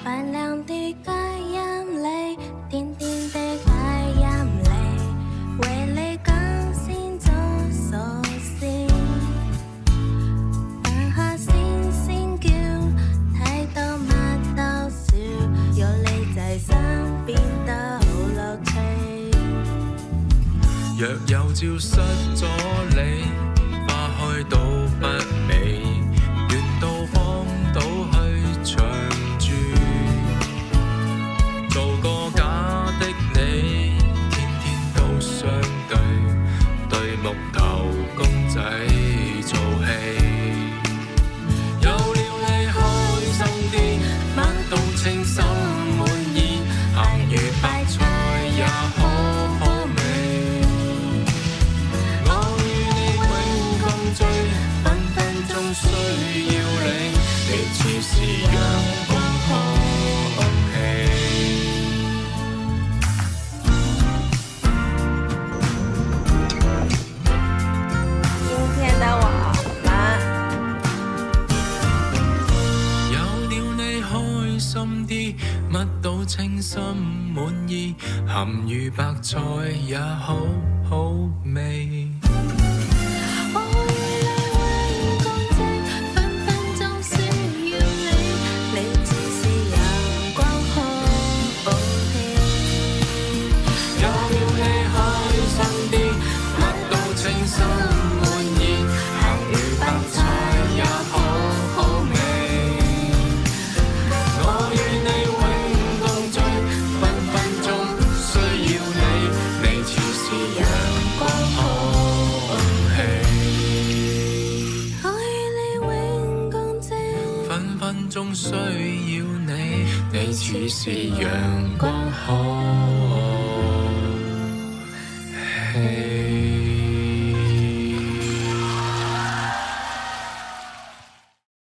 泛亮的街音里，甜甜的街音里，為你更先做傻事。等下星星叫，睇到乜都笑，有你在身邊都好樂趣。若有朝失咗你，花開都不美，願到荒島去長住，做個假的你，天天都相對，對木頭公仔做戲。有了你開心啲，乜都稱心滿意，鹹魚白菜也好好味。我與你永共聚，分分鐘需要你，你似是陽光空氣。今天的我們有了你開心啲，乜都稱心滿意，鹹魚白菜也好好味。我與你永共聚，分分鐘需要你，你似是陽光空氣。有了你開心啲，乜都稱心滿意，鹹魚白菜也好好味。我與你永共聚，分分鐘需要你，你似是陽光空氣。我與你永共聚，分分鐘需要你，你似是陽光空氣。